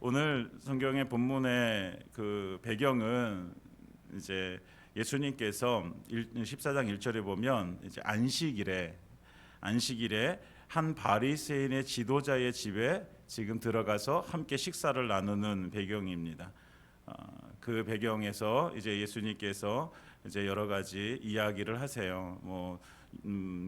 오늘 성경의 본문의 그 배경은 이제 예수님께서 14장 1절에 보면 이제 안식일에 한 바리새인의 지도자의 집에 지금 들어가서 함께 식사를 나누는 배경입니다. 그 배경에서 이제 예수님께서 이제 여러 가지 이야기를 하세요.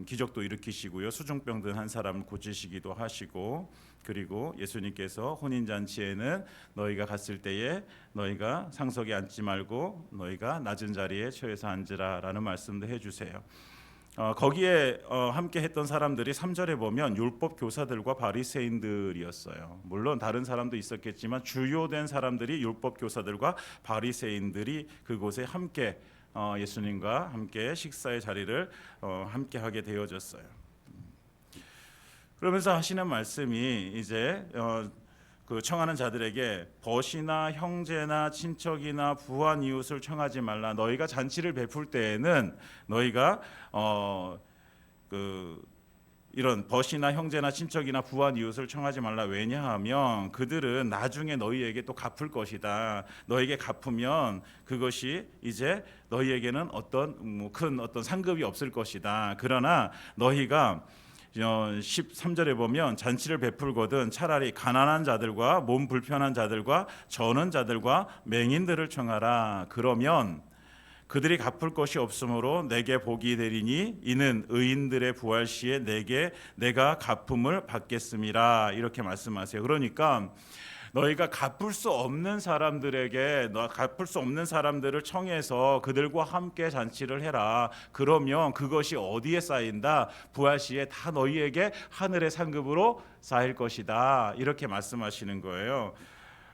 기적도 일으키시고요, 수중병 든 한 사람을 고치시기도 하시고, 그리고 예수님께서 혼인 잔치에는 너희가 갔을 때에 너희가 상석에 앉지 말고 너희가 낮은 자리에 처해서 앉으라라는 말씀도 해주세요. 거기에 함께 했던 사람들이 3절에 보면 율법 교사들과 바리새인들이었어요. 물론 다른 사람도 있었겠지만 주요된 사람들이 율법 교사들과 바리새인들이 그곳에 함께 예수님과 함께 식사의 자리를 함께 하게 되어졌어요. 그러면서 하시는 말씀이 이제 그 청하는 자들에게 벗이나 형제나 친척이나 부한 이웃을 청하지 말라. 너희가 잔치를 베풀 때에는 너희가 이런 벗이나 형제나 친척이나 부한 이웃을 청하지 말라. 왜냐하면 그들은 나중에 너희에게 또 갚을 것이다. 너희에게 갚으면 그것이 이제 너희에게는 큰 상급이 없을 것이다. 그러나 너희가 13절에 보면 잔치를 베풀거든 차라리 가난한 자들과 몸 불편한 자들과 저는 자들과 맹인들을 청하라. 그러면 그들이 갚을 것이 없으므로 내게 복이 되리니 이는 의인들의 부활 시에 내가 갚음을 받겠음이라. 이렇게 말씀하세요. 그러니까 너희가 갚을 수 없는 사람들을 청해서 그들과 함께 잔치를 해라. 그러면 그것이 어디에 쌓인다? 부활 시에 다 너희에게 하늘의 상급으로 쌓일 것이다. 이렇게 말씀하시는 거예요.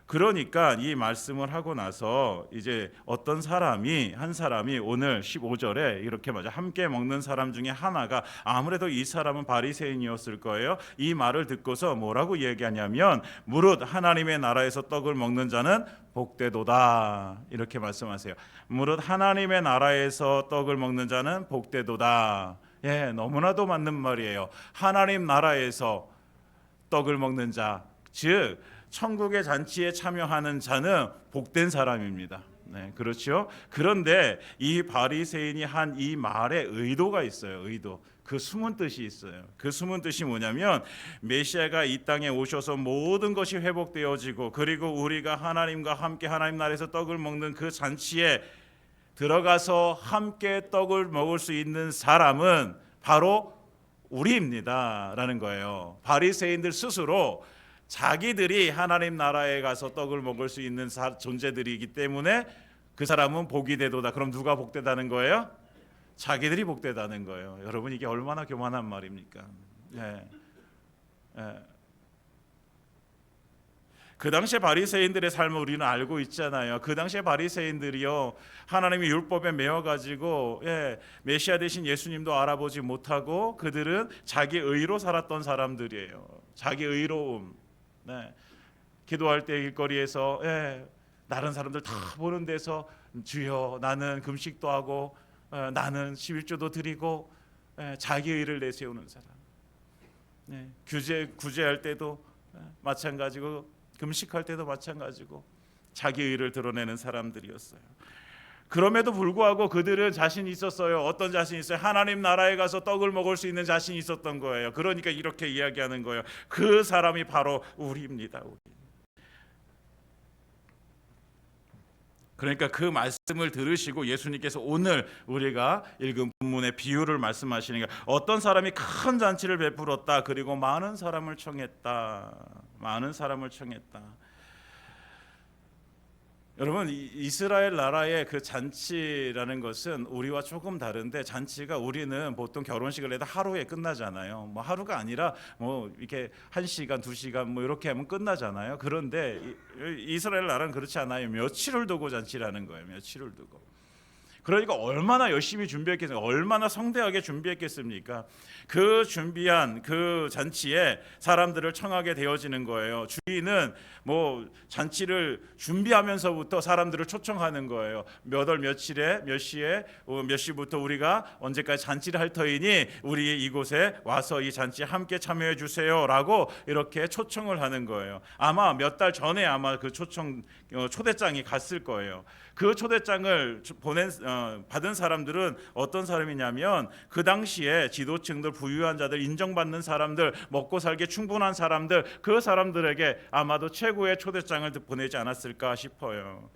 그러니까 이 말씀을 하고 나서 이제 한 사람이 오늘 15절에 이렇게 함께 먹는 사람 중에 하나가, 아무래도 이 사람은 바리새인이었을 거예요. 이 말을 듣고서 뭐라고 얘기하냐면 무릇 하나님의 나라에서 떡을 먹는 자는 복되도다. 이렇게 말씀하세요. 무릇 하나님의 나라에서 떡을 먹는 자는 복되도다. 너무나도 맞는 말이에요. 하나님 나라에서 떡을 먹는 자, 즉 천국의 잔치에 참여하는 자는 복된 사람입니다. 그렇죠? 그런데 이 바리새인이 한 이 말에 의도가 있어요. 그 숨은 뜻이 있어요. 그 숨은 뜻이 뭐냐면 메시아가 이 땅에 오셔서 모든 것이 회복되어지고, 그리고 우리가 하나님과 함께 하나님 나라에서 떡을 먹는 그 잔치에 들어가서 함께 떡을 먹을 수 있는 사람은 바로 우리입니다 라는 거예요. 바리새인들 스스로 자기들이 하나님 나라에 가서 떡을 먹을 수 있는 존재들이기 때문에 그 사람은 복이 되도다. 그럼 누가 복되다는 거예요? 자기들이 복되다는 거예요. 여러분, 이게 얼마나 교만한 말입니까? 그 당시에 바리새인들의 삶을 우리는 알고 있잖아요. 그 당시에 바리새인들이요, 하나님의 율법에 매여가지고 메시아 되신 예수님도 알아보지 못하고 그들은 자기 의로 살았던 사람들이에요. 자기 의로움. 기도할 때 길거리에서 다른 사람들 다 보는 데서 주여 나는 금식도 하고 나는 11조도 드리고 자기 의를 내세우는 사람. 구제할 때도 마찬가지고 금식할 때도 마찬가지고 자기 의를 드러내는 사람들이었어요. 그럼에도 불구하고 그들은 자신이 있었어요. 어떤 자신이 있어요? 하나님 나라에 가서 떡을 먹을 수 있는 자신이 있었던 거예요. 그러니까 이렇게 이야기하는 거예요. 그 사람이 바로 우리입니다. 그러니까 그 말씀을 들으시고 예수님께서 오늘 우리가 읽은 본문의 비유를 말씀하시는 게, 어떤 사람이 큰 잔치를 베풀었다. 그리고 많은 사람을 청했다. 여러분, 이스라엘 나라의 그 잔치라는 것은 우리와 조금 다른데, 잔치가 우리는 보통 결혼식을 해도 하루에 끝나잖아요. 하루가 아니라 이렇게 1시간, 2시간 이렇게 하면 끝나잖아요. 그런데 이스라엘 나라는 그렇지 않아요. 며칠을 두고 잔치라는 거예요. 며칠을 두고. 그러니까 얼마나 열심히 준비했겠습니까? 얼마나 성대하게 준비했겠습니까? 그 준비한 그 잔치에 사람들을 청하게 되어지는 거예요. 주인은 뭐 잔치를 준비하면서부터 사람들을 초청하는 거예요. 몇 월 며칠에 몇 시에 몇 시부터 우리가 언제까지 잔치를 할 터이니 우리 이곳에 와서 이 잔치에 함께 참여해 주세요라고 이렇게 초청을 하는 거예요. 아마 몇 달 전에 아마 그 초대장이 갔을 거예요. 그 초대장을 받은 사람들은 어떤 사람이냐면 그 당시에 지도층들, 부유한 자들, 인정받는 사람들, 먹고 살기 충분한 사람들, 그 사람들에게 아마도 최고의 초대장을 보내지 않았을까 싶어요.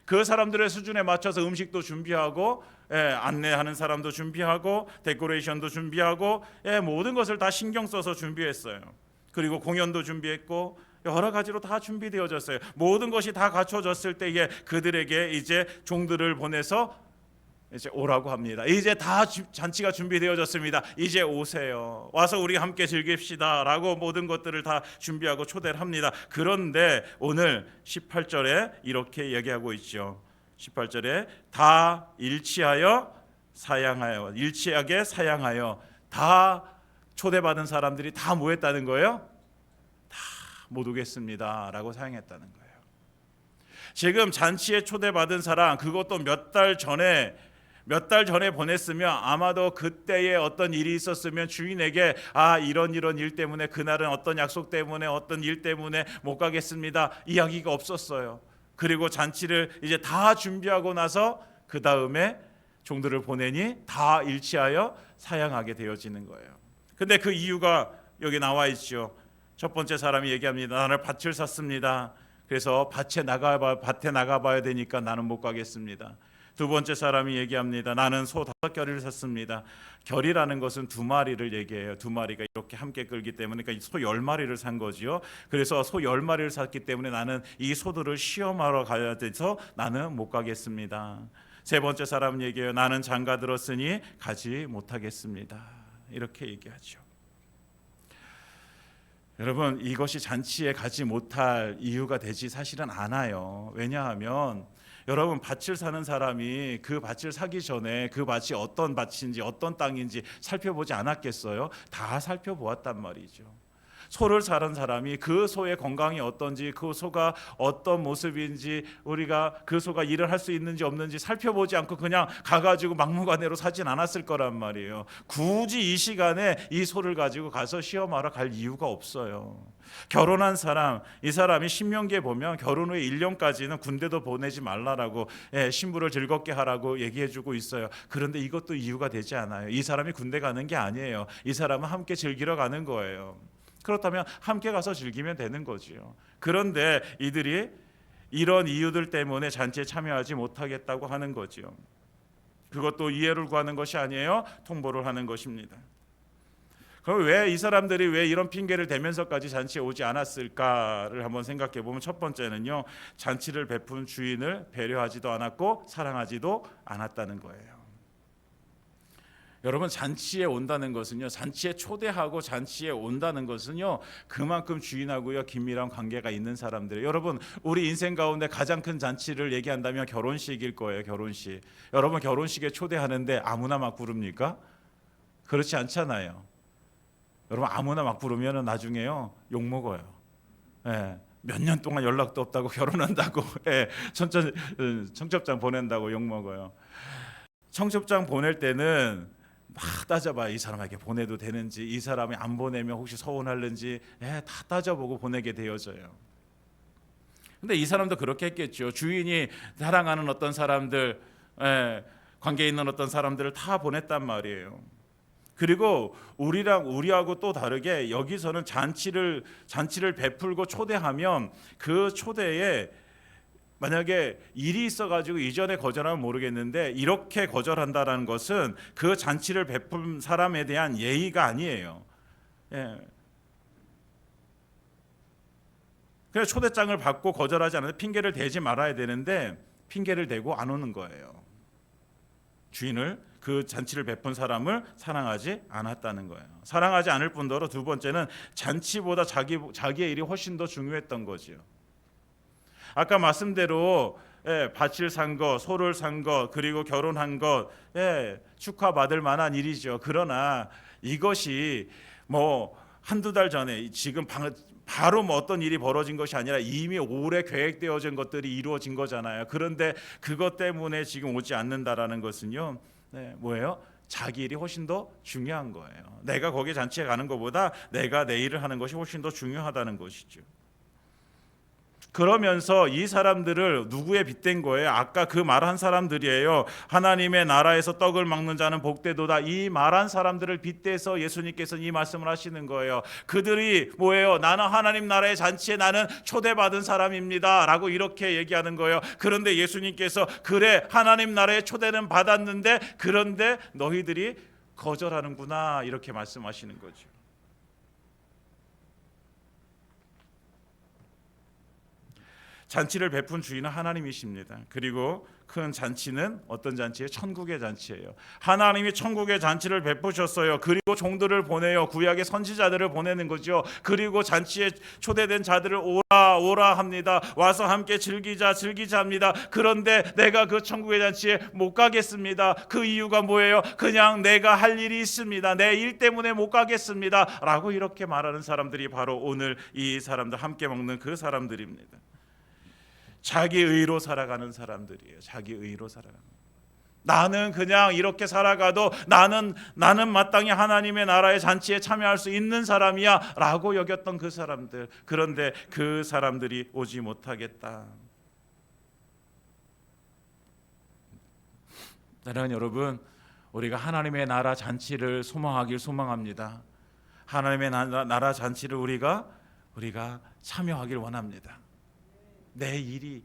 그 사람들의 수준에 맞춰서 음식도 준비하고 안내하는 사람도 준비하고 데코레이션도 준비하고 모든 것을 다 신경 써서 준비했어요. 그리고 공연도 준비했고 여러 가지로 다 준비되어졌어요. 모든 것이 다 갖춰졌을 때에 그들에게 이제 종들을 보내서 이제 오라고 합니다. 이제 다 잔치가 준비되어졌습니다. 이제 오세요. 와서 우리 함께 즐깁시다라고 모든 것들을 다 준비하고 초대를 합니다. 그런데 오늘 18절에 이렇게 얘기하고 있죠. 18절에 다 일치하여 사양하여, 일치하게 사양하여, 다 초대받은 사람들이 다 뭐 했다는 거예요? 못 오겠습니다라고 사양했다는 거예요. 지금 잔치에 초대받은 사람, 그것도 몇 달 전에 보냈으면 아마도 그때에 어떤 일이 있었으면 주인에게 이런 일 때문에 그날은 어떤 약속 때문에 어떤 일 때문에 못 가겠습니다 이야기가 없었어요. 그리고 잔치를 이제 다 준비하고 나서 그 다음에 종들을 보내니 다 일치하여 사양하게 되어지는 거예요. 근데 그 이유가 여기 나와 있죠. 첫 번째 사람이 얘기합니다. 나는 밭을 샀습니다. 그래서 밭에 나가봐야 되니까 나는 못 가겠습니다. 두 번째 사람이 얘기합니다. 나는 소 5겨리를 샀습니다. 겨리라는 것은 2마리를 얘기해요. 2마리가 이렇게 함께 끌기 때문에 그러니까 소 10마리를 산 거지요. 그래서 소 10마리를 샀기 때문에 나는 이 소들을 시험하러 가야 돼서 나는 못 가겠습니다. 세 번째 사람은 얘기해요. 나는 장가 들었으니 가지 못하겠습니다. 이렇게 얘기하죠. 여러분, 이것이 잔치에 가지 못할 이유가 되지 사실은 않아요. 왜냐하면 여러분, 밭을 사는 사람이 그 밭을 사기 전에 그 밭이 어떤 밭인지 어떤 땅인지 살펴보지 않았겠어요? 다 살펴보았단 말이죠. 소를 사는 사람이 그 소의 건강이 어떤지, 그 소가 어떤 모습인지, 우리가 그 소가 일을 할 수 있는지 없는지 살펴보지 않고 그냥 가가지고 막무가내로 사진 않았을 거란 말이에요. 굳이 이 시간에 이 소를 가지고 가서 시험하러 갈 이유가 없어요. 결혼한 사람, 이 사람이 신명기에 보면 결혼 후에 1년까지는 군대도 보내지 말라라고 신부를 즐겁게 하라고 얘기해주고 있어요. 그런데 이것도 이유가 되지 않아요. 이 사람이 군대 가는 게 아니에요. 이 사람은 함께 즐기러 가는 거예요. 그렇다면 함께 가서 즐기면 되는 거지요. 그런데 이들이 이런 이유들 때문에 잔치에 참여하지 못하겠다고 하는 거지요. 그것도 이해를 구하는 것이 아니에요. 통보를 하는 것입니다. 그럼 왜 이 사람들이 왜 이런 핑계를 대면서까지 잔치에 오지 않았을까를 한번 생각해 보면 첫 번째는요. 잔치를 베푼 주인을 배려하지도 않았고 사랑하지도 않았다는 거예요. 여러분, 잔치에 온다는 것은요, 잔치에 초대하고 잔치에 온다는 것은요, 그만큼 주인하고요 긴밀한 관계가 있는 사람들이에요. 여러분, 우리 인생 가운데 가장 큰 잔치를 얘기한다면 결혼식일 거예요. 결혼식. 여러분, 결혼식에 초대하는데 아무나 막 부릅니까? 그렇지 않잖아요. 여러분, 아무나 막 부르면 나중에요 욕 먹어요. 몇 년 동안 연락도 없다고 결혼한다고 청첩장 보낸다고 욕 먹어요. 청첩장 보낼 때는 막 따져봐. 이 사람에게 보내도 되는지, 이 사람이 안 보내면 혹시 서운할는지 다 따져보고 보내게 되어져요. 근데 이 사람도 그렇게 했겠죠. 주인이 사랑하는 어떤 사람들, 관계 있는 어떤 사람들을 다 보냈단 말이에요. 그리고 우리하고 또 다르게 여기서는 잔치를 베풀고 초대하면 그 초대에 만약에 일이 있어가지고 이전에 거절하면 모르겠는데 이렇게 거절한다라는 것은 그 잔치를 베푼 사람에 대한 예의가 아니에요. 그래서 초대장을 받고 거절하지 않아도 핑계를 대지 말아야 되는데 핑계를 대고 안 오는 거예요. 주인을, 그 잔치를 베푼 사람을 사랑하지 않았다는 거예요. 사랑하지 않을 뿐더러 두 번째는 잔치보다 자기의 일이 훨씬 더 중요했던 거지요. 아까 말씀대로 밭을 산 것, 소를 산 것, 그리고 결혼한 것, 축하받을 만한 일이죠. 그러나 이것이 뭐 한두 달 전에 지금 바로 뭐 어떤 일이 벌어진 것이 아니라 이미 오래 계획되어진 것들이 이루어진 거잖아요. 그런데 그것 때문에 지금 오지 않는다라는 것은요, 뭐예요? 자기 일이 훨씬 더 중요한 거예요. 내가 거기에 잔치에 가는 것보다 내가 내 일을 하는 것이 훨씬 더 중요하다는 것이죠. 그러면서 이 사람들을 누구에 빗댄 거예요? 아까 그 말한 사람들이에요. 하나님의 나라에서 떡을 먹는 자는 복되도다. 이 말한 사람들을 빗대서 예수님께서는 이 말씀을 하시는 거예요. 그들이 뭐예요? 나는 하나님 나라의 잔치에 나는 초대받은 사람입니다 라고 이렇게 얘기하는 거예요. 그런데 예수님께서 그래 하나님 나라의 초대는 받았는데 그런데 너희들이 거절하는구나 이렇게 말씀하시는 거죠. 잔치를 베푼 주인은 하나님이십니다. 그리고 큰 잔치는 어떤 잔치예요? 천국의 잔치예요. 하나님이 천국의 잔치를 베푸셨어요. 그리고 종들을 보내요. 구약의 선지자들을 보내는 거죠. 그리고 잔치에 초대된 자들을 오라 오라 합니다. 와서 함께 즐기자 합니다. 그런데 내가 그 천국의 잔치에 못 가겠습니다. 그 이유가 뭐예요? 그냥 내가 할 일이 있습니다. 내 일 때문에 못 가겠습니다 라고 이렇게 말하는 사람들이 바로 오늘 이 사람들 함께 먹는 그 사람들입니다. 자기 의로 살아가는 사람들이에요. 자기 의로 살아가는. 나는 그냥 이렇게 살아가도 나는 마땅히 하나님의 나라의 잔치에 참여할 수 있는 사람이야 라고 여겼던 그 사람들. 그런데 그 사람들이 오지 못하겠다. 사랑하는 여러분, 우리가 하나님의 나라 잔치를 소망하길 소망합니다. 하나님의 나라 잔치를 우리가 참여하길 원합니다. 내 일이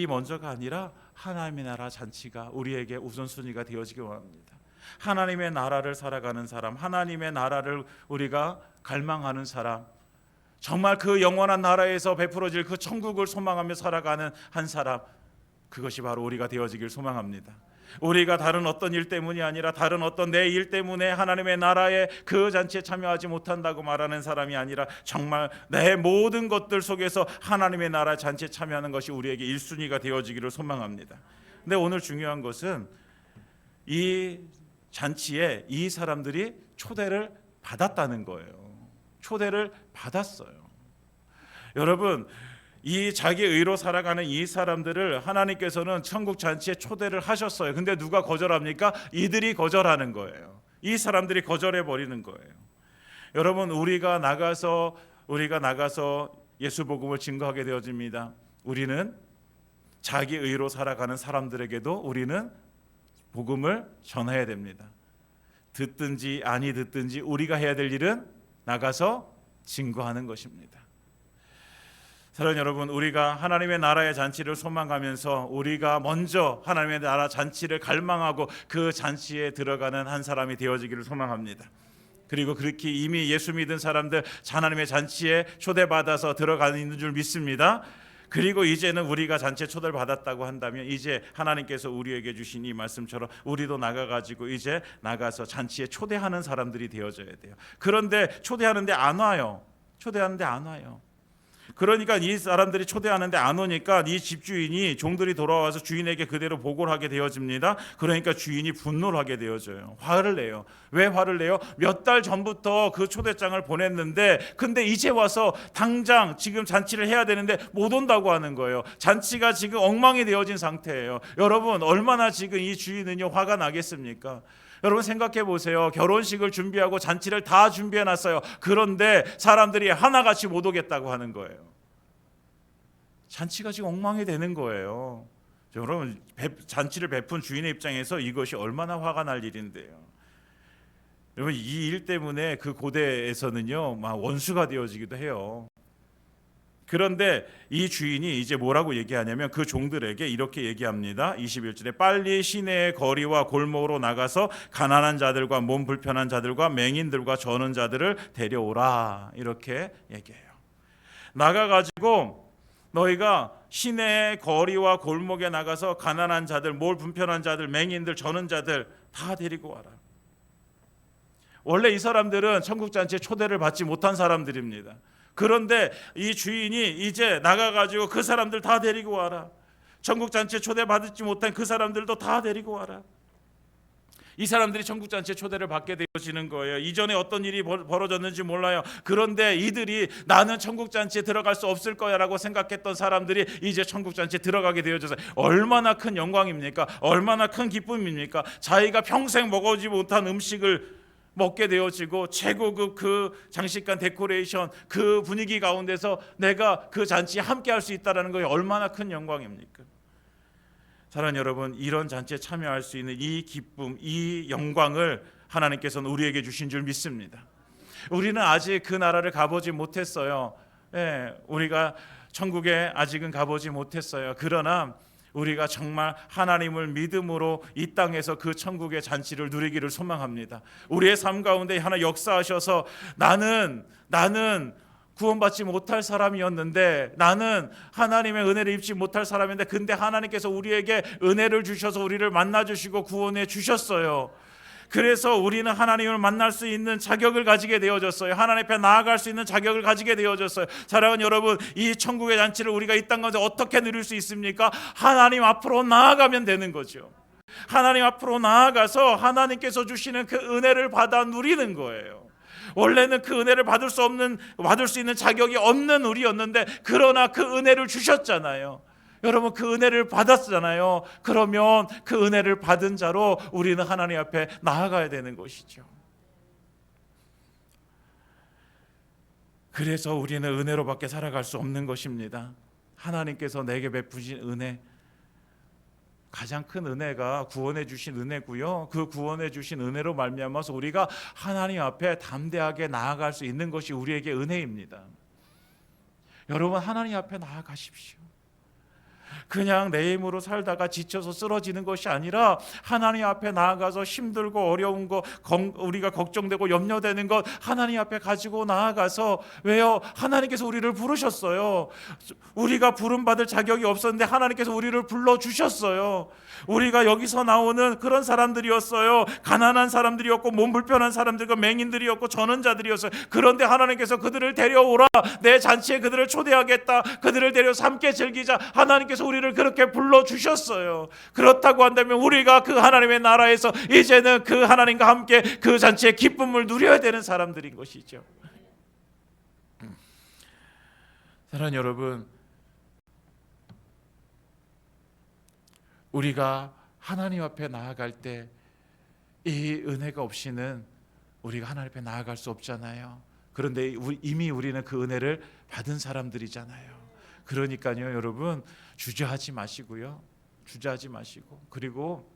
먼저가 아니라 하나님의 나라 잔치가 우리에게 우선순위가 되어지길 원합니다. 하나님의 나라를 살아가는 사람, 하나님의 나라를 우리가 갈망하는 사람, 정말 그 영원한 나라에서 베풀어질 그 천국을 소망하며 살아가는 한 사람, 그것이 바로 우리가 되어지길 소망합니다. 우리가 다른 어떤 일 때문이 아니라 다른 어떤 내 일 때문에 하나님의 나라의 그 잔치에 참여하지 못한다고 말하는 사람이 아니라 정말 내 모든 것들 속에서 하나님의 나라 잔치에 참여하는 것이 우리에게 1순위가 되어지기를 소망합니다. 근데 오늘 중요한 것은 이 잔치에 이 사람들이 초대를 받았다는 거예요. 초대를 받았어요. 여러분, 이 자기 의로 살아가는 이 사람들을 하나님께서는 천국 잔치에 초대를 하셨어요. 근데 누가 거절합니까? 이들이 거절하는 거예요. 이 사람들이 거절해 버리는 거예요. 여러분, 우리가 나가서 예수 복음을 증거하게 되어집니다. 우리는 자기 의로 살아가는 사람들에게도 우리는 복음을 전해야 됩니다. 듣든지 아니 듣든지 우리가 해야 될 일은 나가서 증거하는 것입니다. 사랑하는 여러분, 우리가 하나님의 나라의 잔치를 소망하면서 우리가 먼저 하나님의 나라 잔치를 갈망하고 그 잔치에 들어가는 한 사람이 되어지기를 소망합니다. 그리고 그렇게 이미 예수 믿은 사람들 하나님의 잔치에 초대받아서 들어가는 줄 믿습니다. 그리고 이제는 우리가 잔치에 초대를 받았다고 한다면 이제 하나님께서 우리에게 주신 이 말씀처럼 우리도 나가가지고 이제 나가서 잔치에 초대하는 사람들이 되어져야 돼요. 그런데 초대하는데 안 와요. 그러니까 이 사람들이 초대하는데 안 오니까 이 집주인이 종들이 돌아와서 주인에게 그대로 보고를 하게 되어집니다. 그러니까 주인이 분노를 하게 되어져요. 화를 내요. 왜 화를 내요? 몇 달 전부터 그 초대장을 보냈는데 근데 이제 와서 당장 지금 잔치를 해야 되는데 못 온다고 하는 거예요. 잔치가 지금 엉망이 되어진 상태예요. 여러분, 얼마나 지금 이 주인은요 화가 나겠습니까? 여러분 생각해 보세요. 결혼식을 준비하고 잔치를 다 준비해 놨어요. 그런데 사람들이 하나같이 못 오겠다고 하는 거예요. 잔치가 지금 엉망이 되는 거예요. 여러분, 잔치를 베푼 주인의 입장에서 이것이 얼마나 화가 날 일인데요. 여러분, 이 일 때문에 그 고대에서는요 막 원수가 되어지기도 해요. 그런데 이 주인이 이제 뭐라고 얘기하냐면 그 종들에게 이렇게 얘기합니다. 21절에 빨리 시내의 거리와 골목으로 나가서 가난한 자들과 몸 불편한 자들과 맹인들과 저는 자들을 데려오라 이렇게 얘기해요. 나가가지고 너희가 시내의 거리와 골목에 나가서 가난한 자들, 몸 불편한 자들, 맹인들, 저는 자들 다 데리고 와라. 원래 이 사람들은 천국잔치에 초대를 받지 못한 사람들입니다. 그런데 이 주인이 이제 나가가지고 그 사람들 다 데리고 와라. 천국 잔치에 초대받지 못한 그 사람들도 다 데리고 와라. 이 사람들이 천국 잔치에 초대를 받게 되어지는 거예요. 이전에 어떤 일이 벌어졌는지 몰라요. 그런데 이들이 나는 천국 잔치에 들어갈 수 없을 거야라고 생각했던 사람들이 이제 천국 잔치에 들어가게 되어져서 얼마나 큰 영광입니까? 얼마나 큰 기쁨입니까? 자기가 평생 먹어보지 못한 음식을 먹게 되어지고 최고급 그 장식관 데코레이션 그 분위기 가운데서 내가 그 잔치에 함께 할 수 있다는 것이 얼마나 큰 영광입니까? 사랑하는 여러분, 이런 잔치에 참여할 수 있는 이 기쁨, 이 영광을 하나님께서는 우리에게 주신 줄 믿습니다. 우리는 아직 그 나라를 가보지 못했어요. 우리가 천국에 아직은 가보지 못했어요. 그러나 우리가 정말 하나님을 믿음으로 이 땅에서 그 천국의 잔치를 누리기를 소망합니다. 우리의 삶 가운데 하나 역사하셔서 나는 구원받지 못할 사람이었는데, 나는 하나님의 은혜를 입지 못할 사람인데, 근데 하나님께서 우리에게 은혜를 주셔서 우리를 만나주시고 구원해 주셨어요. 그래서 우리는 하나님을 만날 수 있는 자격을 가지게 되어졌어요. 하나님 앞에 나아갈 수 있는 자격을 가지게 되어졌어요. 사랑하는 여러분, 이 천국의 잔치를 우리가 이 땅 가운데 어떻게 누릴 수 있습니까? 하나님 앞으로 나아가면 되는 거죠. 하나님 앞으로 나아가서 하나님께서 주시는 그 은혜를 받아 누리는 거예요. 원래는 그 은혜를 받을 수 있는 자격이 없는 우리였는데, 그러나 그 은혜를 주셨잖아요. 여러분, 그 은혜를 받았잖아요. 그러면 그 은혜를 받은 자로 우리는 하나님 앞에 나아가야 되는 것이죠. 그래서 우리는 은혜로밖에 살아갈 수 없는 것입니다. 하나님께서 내게 베푸신 은혜, 가장 큰 은혜가 구원해 주신 은혜고요. 그 구원해 주신 은혜로 말미암아서 우리가 하나님 앞에 담대하게 나아갈 수 있는 것이 우리에게 은혜입니다. 여러분, 하나님 앞에 나아가십시오. 그냥 내 힘으로 살다가 지쳐서 쓰러지는 것이 아니라 하나님 앞에 나아가서 힘들고 어려운 거, 우리가 걱정되고 염려되는 것 하나님 앞에 가지고 나아가서, 왜요? 하나님께서 우리를 부르셨어요. 우리가 부름받을 자격이 없었는데 하나님께서 우리를 불러주셨어요. 우리가 여기서 나오는 그런 사람들이었어요. 가난한 사람들이었고 몸 불편한 사람들과 맹인들이었고 전원자들이었어요. 그런데 하나님께서 그들을 데려오라, 내 잔치에 그들을 초대하겠다, 그들을 데려서 함께 즐기자, 하나님께서 우리를 그렇게 불러주셨어요. 그렇다고 한다면 우리가 그 하나님의 나라에서 이제는 그 하나님과 함께 그 잔치의 기쁨을 누려야 되는 사람들인 것이죠. 사랑하는 여러분, 우리가 하나님 앞에 나아갈 때 이 은혜가 없이는 우리가 하나님 앞에 나아갈 수 없잖아요. 그런데 이미 우리는 그 은혜를 받은 사람들이잖아요. 그러니까요, 여러분, 주저하지 마시고요. 주저하지 마시고, 그리고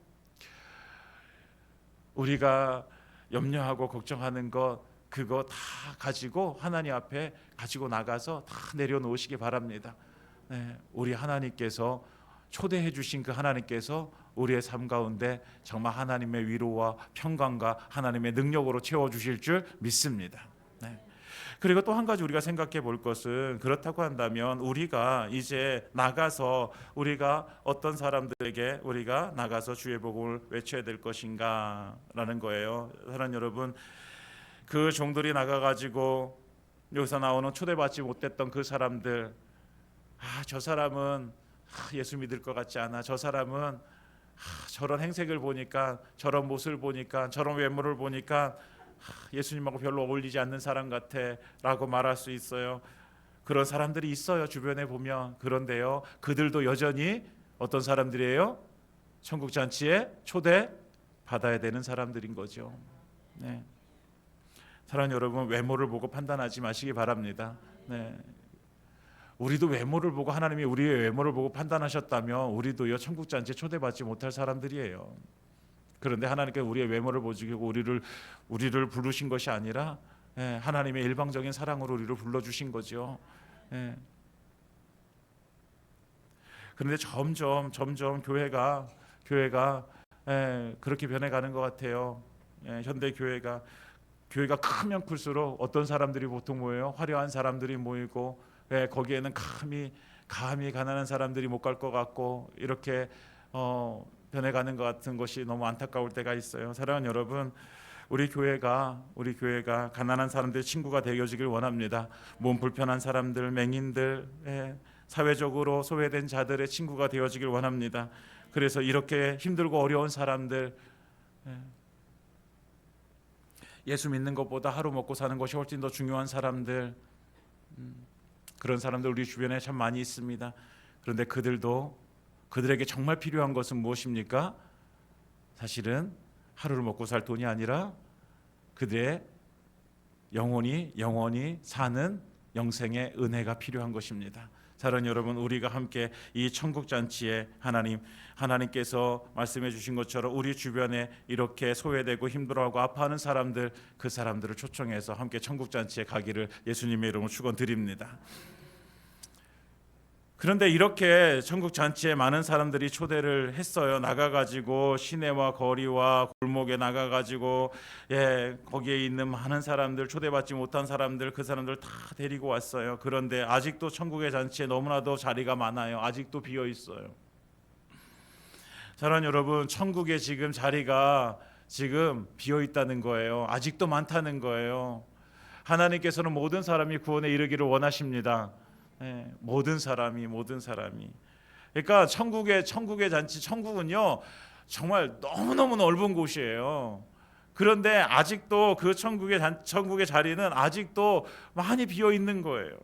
우리가 염려하고 걱정하는 것, 그거 다 가지고 하나님 앞에 가지고 나가서 다 내려놓으시기 바랍니다. 우리 하나님께서 초대해 주신 그 하나님께서 우리의 삶 가운데 정말 하나님의 위로와 평강과 하나님의 능력으로 채워주실 줄 믿습니다. 그리고 또 한 가지 우리가 생각해 볼 것은, 그렇다고 한다면 우리가 이제 나가서 우리가 어떤 사람들에게 우리가 나가서 주의 복음을 외쳐야 될 것인가 라는 거예요. 사랑하는 여러분, 그 종들이 나가가지고 여기서 나오는 초대받지 못했던 그 사람들, 저 사람은 예수 믿을 것 같지 않아, 저 사람은 저런 행색을 보니까, 저런 모습을 보니까, 저런 외모를 보니까 예수님하고 별로 어울리지 않는 사람 같아 라고 말할 수 있어요. 그런 사람들이 있어요, 주변에 보면. 그런데요, 그들도 여전히 어떤 사람들이에요? 천국 잔치에 초대 받아야 되는 사람들인 거죠. 사랑하는 여러분, 외모를 보고 판단하지 마시기 바랍니다. 우리도 외모를 보고, 하나님이 우리의 외모를 보고 판단하셨다면 우리도요 천국 잔치에 초대받지 못할 사람들이에요. 그런데 하나님께서 우리의 외모를 보시고 우리를 부르신 것이 아니라 하나님의 일방적인 사랑으로 우리를 불러주신 거죠. 그런데 점점 교회가 그렇게 변해가는 것 같아요. 현대 교회가 크면 클수록 어떤 사람들이 보통 모여요? 화려한 사람들이 모이고, 거기에는 감히 가난한 사람들이 못 갈 것 같고, 이렇게 변해가는 것 같은 것이 너무 안타까울 때가 있어요. 사랑하는 여러분, 우리 교회가 가난한 사람들의 친구가 되어지길 원합니다. 몸 불편한 사람들, 맹인들, 사회적으로 소외된 자들의 친구가 되어지길 원합니다. 그래서 이렇게 힘들고 어려운 사람들, 예수 믿는 것보다 하루 먹고 사는 것이 훨씬 더 중요한 사람들, 그런 사람들 우리 주변에 참 많이 있습니다. 그런데 그들에게 정말 필요한 것은 무엇입니까? 사실은 하루를 먹고 살 돈이 아니라 그들의 영원히 사는 영생의 은혜가 필요한 것입니다. 사랑하는 여러분, 우리가 함께 이 천국 잔치에 하나님께서 말씀해 주신 것처럼 우리 주변에 이렇게 소외되고 힘들어하고 아파하는 사람들, 그 사람들을 초청해서 함께 천국 잔치에 가기를 예수님의 이름으로 축원드립니다. 그런데 이렇게 천국 잔치에 많은 사람들이 초대를 했어요. 나가가지고 시내와 거리와 골목에 나가가지고 거기에 있는 많은 사람들, 초대받지 못한 사람들, 그 사람들 다 데리고 왔어요. 그런데 아직도 천국의 잔치에 너무나도 자리가 많아요. 아직도 비어 있어요. 사랑하는 여러분, 천국에 지금 자리가 지금 비어 있다는 거예요. 아직도 많다는 거예요. 하나님께서는 모든 사람이 구원에 이르기를 원하십니다. 모든 사람이. 그러니까 천국의 잔치, 천국은요 정말 너무너무 넓은 곳이에요. 그런데 아직도 그 천국의 자리는 아직도 많이 비어 있는 거예요.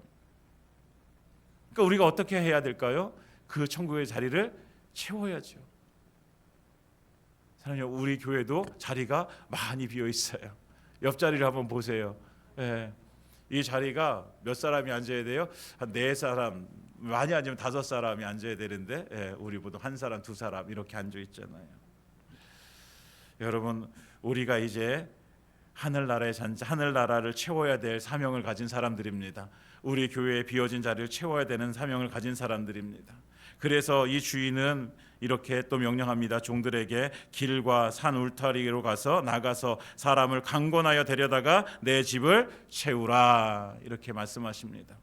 그러니까 우리가 어떻게 해야 될까요? 그 천국의 자리를 채워야죠. 사랑해요, 우리 교회도 자리가 많이 비어 있어요. 옆자리를 한번 보세요. 이 자리가 몇 사람이 앉아야 돼요? 한 4사람, 많이 앉으면 5사람이 앉아야 되는데 우리 보통 1사람, 2사람 이렇게 앉아 있잖아요. 여러분, 우리가 이제 하늘나라의 잔치, 하늘나라를 채워야 될 사명을 가진 사람들입니다. 우리 교회에 비어진 자리를 채워야 되는 사명을 가진 사람들입니다. 그래서 이 주인은 이렇게 또 명령합니다. 종들에게 길과 산 울타리로 나가서 사람을 강권하여 데려다가 내 집을 채우라, 이렇게 말씀하십니다.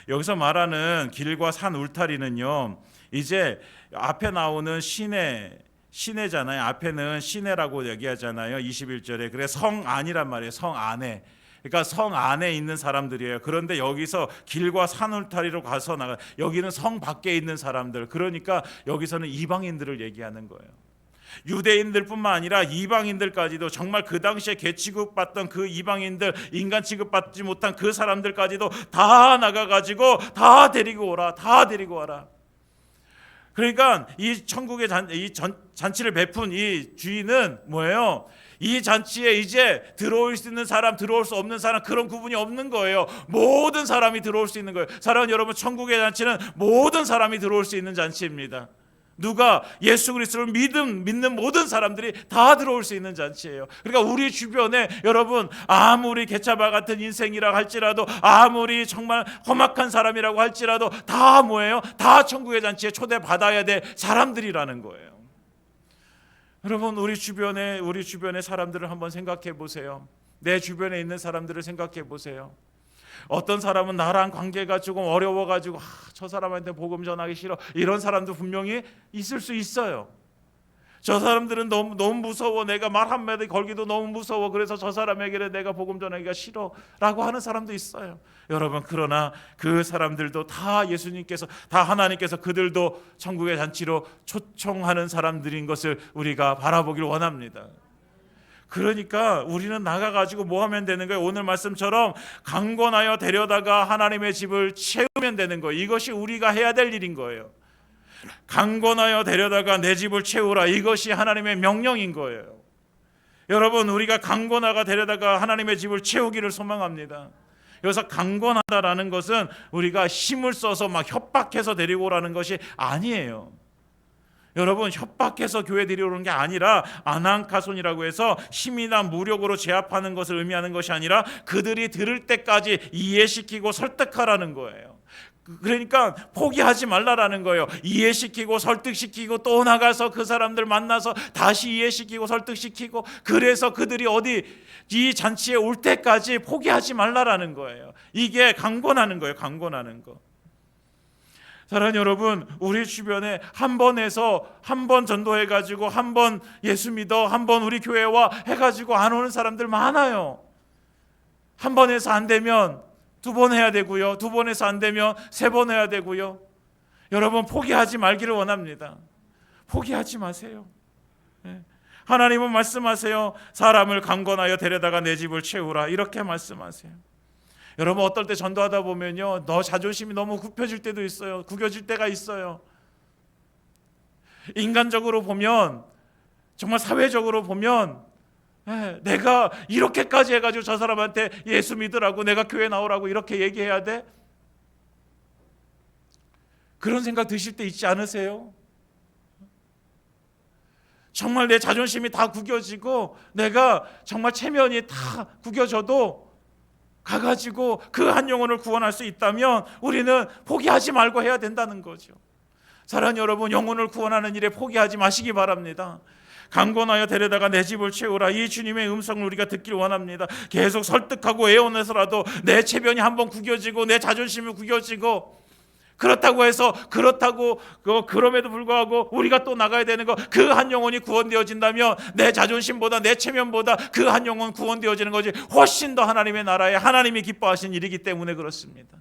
여기서 말하는 길과 산 울타리는요, 이제 앞에 나오는 시내잖아요. 앞에는 시내라고 얘기하잖아요. 21절에. 그래 성 안이란 말이에요. 성 안에. 그러니까 성 안에 있는 사람들이에요. 그런데 여기서 길과 산 울타리로 가서 여기는 성 밖에 있는 사람들. 그러니까 여기서는 이방인들을 얘기하는 거예요. 유대인들뿐만 아니라 이방인들까지도, 정말 그 당시에 개 취급받던 그 이방인들, 인간 취급받지 못한 그 사람들까지도 다 나가가지고 다 데리고 오라, 다 데리고 와라. 그러니까 이 천국의 잔치를 베푼 이 주인은 뭐예요? 이 잔치에 이제 들어올 수 있는 사람, 들어올 수 없는 사람, 그런 구분이 없는 거예요. 모든 사람이 들어올 수 있는 거예요. 사랑하는 여러분, 천국의 잔치는 모든 사람이 들어올 수 있는 잔치입니다. 누가 예수 그리스도를 믿는 모든 사람들이 다 들어올 수 있는 잔치예요. 그러니까 우리 주변에 여러분, 아무리 개차바 같은 인생이라 할지라도, 아무리 정말 험악한 사람이라고 할지라도 다 뭐예요? 다 천국의 잔치에 초대받아야 될 사람들이라는 거예요. 여러분, 우리 주변의 사람들을 한번 생각해 보세요. 내 주변에 있는 사람들을 생각해 보세요. 어떤 사람은 나랑 관계가 조금 어려워가지고 저 사람한테 복음 전하기 싫어, 이런 사람도 분명히 있을 수 있어요. 저 사람들은 너무 무서워, 내가 말 한마디 걸기도 너무 무서워, 그래서 저 사람에게는 내가 복음 전하기가 싫어라고 하는 사람도 있어요. 여러분, 그러나 그 사람들도 다 예수님께서, 다 하나님께서 그들도 천국의 잔치로 초청하는 사람들인 것을 우리가 바라보길 원합니다. 그러니까 우리는 나가가지고 뭐 하면 되는 거예요? 오늘 말씀처럼 강권하여 데려다가 하나님의 집을 채우면 되는 거예요. 이것이 우리가 해야 될 일인 거예요. 강권하여 데려다가 내 집을 채우라, 이것이 하나님의 명령인 거예요. 여러분, 우리가 강권하여 데려다가 하나님의 집을 채우기를 소망합니다. 여기서 강권하다라는 것은 우리가 힘을 써서 막 협박해서 데리고 오라는 것이 아니에요. 여러분, 협박해서 교회 데려오는 게 아니라 아난카손이라고 해서 힘이나 무력으로 제압하는 것을 의미하는 것이 아니라 그들이 들을 때까지 이해시키고 설득하라는 거예요. 그러니까 포기하지 말라라는 거예요. 이해시키고 설득시키고 또 나가서 그 사람들 만나서 다시 이해시키고 설득시키고, 그래서 그들이 이 잔치에 올 때까지 포기하지 말라라는 거예요. 이게 강권하는 거예요. 강권하는 거. 사랑하는 여러분, 우리 주변에 한 번 전도해가지고 한 번 예수 믿어, 한 번 우리 교회와 해가지고 안 오는 사람들 많아요. 한 번 해서 안 되면 2번 해야 되고요. 2번 해서 안 되면 3번 해야 되고요. 여러분 포기하지 말기를 원합니다. 포기하지 마세요. 하나님은 말씀하세요. 사람을 강권하여 데려다가 내 집을 채우라, 이렇게 말씀하세요. 여러분 어떨 때 전도하다 보면요, 너 자존심이 너무 굽혀질 때도 있어요. 구겨질 때가 있어요. 인간적으로 보면, 정말 사회적으로 보면, 내가 이렇게까지 해가지고 저 사람한테 예수 믿으라고, 내가 교회 나오라고 이렇게 얘기해야 돼? 그런 생각 드실 때 있지 않으세요? 정말 내 자존심이 다 구겨지고 내가 정말 체면이 다 구겨져도 가가지고 그 한 영혼을 구원할 수 있다면 우리는 포기하지 말고 해야 된다는 거죠. 사랑하는 여러분, 영혼을 구원하는 일에 포기하지 마시기 바랍니다. 강권하여 데려다가 내 집을 채우라, 이 주님의 음성을 우리가 듣길 원합니다. 계속 설득하고 애원해서라도 내 체면이 한번 구겨지고 내 자존심이 구겨지고, 그렇다고 해서 그럼에도 불구하고 우리가 또 나가야 되는 거, 그 한 영혼이 구원되어진다면 내 자존심보다 내 체면보다 그 한 영혼 구원되어지는 거지, 훨씬 더 하나님의 나라에 하나님이 기뻐하신 일이기 때문에 그렇습니다.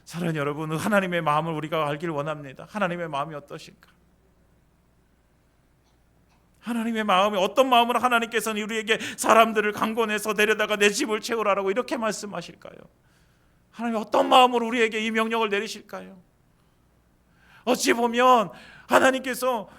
사랑하는 여러분, 하나님의 마음을 우리가 알길 원합니다. 하나님의 마음이 어떠실까? 하나님의 마음이 어떤 마음으로 하나님께서는 우리에게 사람들을 강권해서 데려다가 내 집을 채우라라고 이렇게 말씀하실까요? 하나님 어떤 마음으로 우리에게 이 명령을 내리실까요? 어찌 보면 하나님께서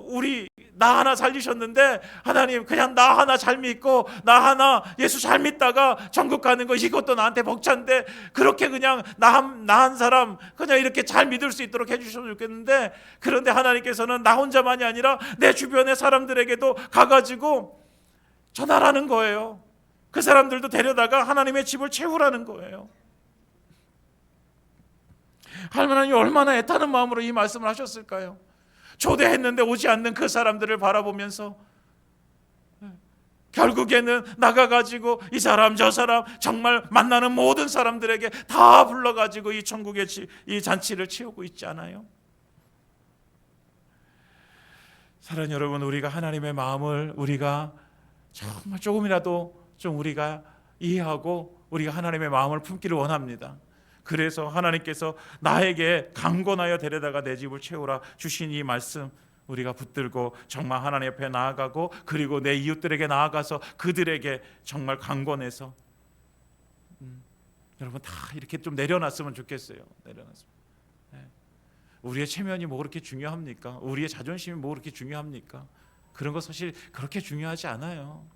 우리 나 하나 살리셨는데, 하나님 그냥 나 하나 잘 믿고 나 하나 예수 잘 믿다가 천국 가는 거, 이것도 나한테 벅찬데, 그렇게 그냥 나 한 사람 그냥 이렇게 잘 믿을 수 있도록 해주셨으면 좋겠는데, 그런데 하나님께서는 나 혼자만이 아니라 내 주변의 사람들에게도 가가지고 전하라는 거예요. 그 사람들도 데려다가 하나님의 집을 채우라는 거예요. 하나님이 얼마나 애타는 마음으로 이 말씀을 하셨을까요? 초대했는데 오지 않는 그 사람들을 바라보면서 결국에는 나가가지고 이 사람 저 사람 정말 만나는 모든 사람들에게 다 불러가지고 이 천국의 이 잔치를 채우고 있지 않아요? 사랑하는 여러분, 우리가 하나님의 마음을 우리가 정말 조금이라도 좀 우리가 이해하고 우리가 하나님의 마음을 품기를 원합니다. 그래서 하나님께서 나에게 강권하여 데려다가 내 집을 채우라 주신 이 말씀, 우리가 붙들고 정말 하나님 앞에 나아가고, 그리고 내 이웃들에게 나아가서 그들에게 정말 강권해서 여러분 다 이렇게 좀 내려놨으면 좋겠어요. 내려놨으면. 우리의 체면이 뭐 그렇게 중요합니까? 우리의 자존심이 뭐 그렇게 중요합니까? 그런 거 사실 그렇게 중요하지 않아요.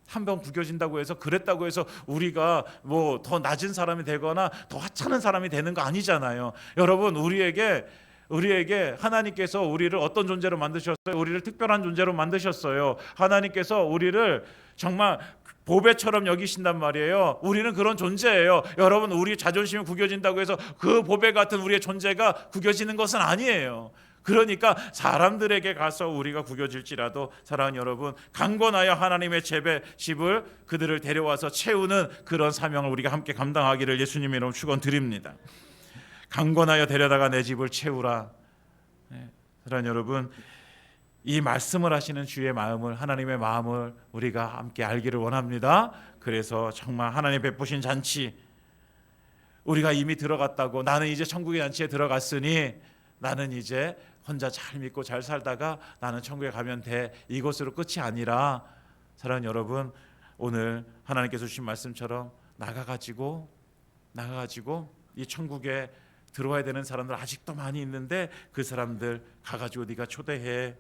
한 번 구겨진다고 해서, 그랬다고 해서 우리가 뭐 더 낮은 사람이 되거나 더 하찮은 사람이 되는 거 아니잖아요. 여러분, 우리에게 하나님께서 우리를 어떤 존재로 만드셨어요? 우리를 특별한 존재로 만드셨어요. 하나님께서 우리를 정말 보배처럼 여기신단 말이에요. 우리는 그런 존재예요. 여러분, 우리 자존심이 구겨진다고 해서 그 보배 같은 우리의 존재가 구겨지는 것은 아니에요. 그러니까 사람들에게 가서 우리가 구겨질지라도, 사랑하는 여러분, 강권하여 하나님의 집을 그들을 데려와서 채우는 그런 사명을 우리가 함께 감당하기를 예수님의 이름으로 축원드립니다. 강권하여 데려다가 내 집을 채우라. 사랑하는 여러분, 이 말씀을 하시는 주의 마음을, 하나님의 마음을 우리가 함께 알기를 원합니다. 그래서 정말 하나님 베푸신 잔치, 우리가 이미 들어갔다고, 나는 이제 천국의 잔치에 들어갔으니 나는 이제 혼자 잘 믿고 잘 살다가 나는 천국에 가면 돼, 이것으로 끝이 아니라, 사랑하는 여러분, 오늘 하나님께서 주신 말씀처럼 나가가지고 이 천국에 들어와야 되는 사람들 아직도 많이 있는데, 그 사람들 가가지고 네가 초대해.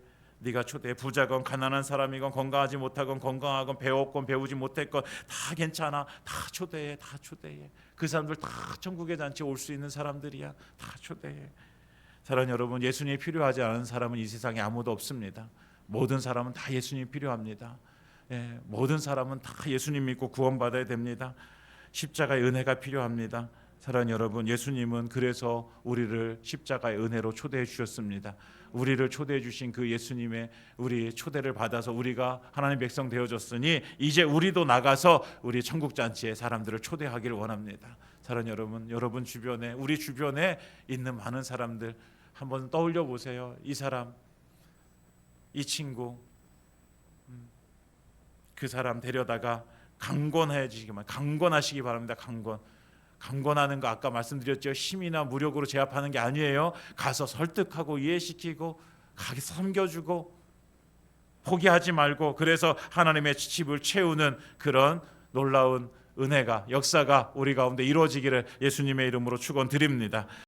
부자건 가난한 사람이건 건강하지 못하건 건강하건 배웠건 배우지 못했건 다 괜찮아. 다 초대해. 그 사람들 다 천국의 잔치에 올 수 있는 사람들이야. 다 초대해. 사랑하는 여러분, 예수님이 필요하지 않은 사람은 이 세상에 아무도 없습니다. 모든 사람은 다 예수님이 필요합니다. 모든 사람은 다 예수님 믿고 구원받아야 됩니다. 십자가의 은혜가 필요합니다. 사랑하는 여러분, 예수님은 그래서 우리를 십자가의 은혜로 초대해 주셨습니다. 우리를 초대해 주신 그 예수님의 우리 초대를 받아서 우리가 하나님 백성 되어졌으니, 이제 우리도 나가서 우리 천국 잔치에 사람들을 초대하기를 원합니다. 사랑하는 여러분 주변에, 우리 주변에 있는 많은 사람들 한번 떠올려 보세요. 이 사람, 이 친구, 그 사람 데려다가 강권하시기 바랍니다. 강권하는 거 아까 말씀드렸죠. 힘이나 무력으로 제압하는 게 아니에요. 가서 설득하고 이해시키고 가서 섬겨주고 포기하지 말고, 그래서 하나님의 집을 채우는 그런 놀라운 은혜가, 역사가 우리 가운데 이루어지기를 예수님의 이름으로 축원드립니다.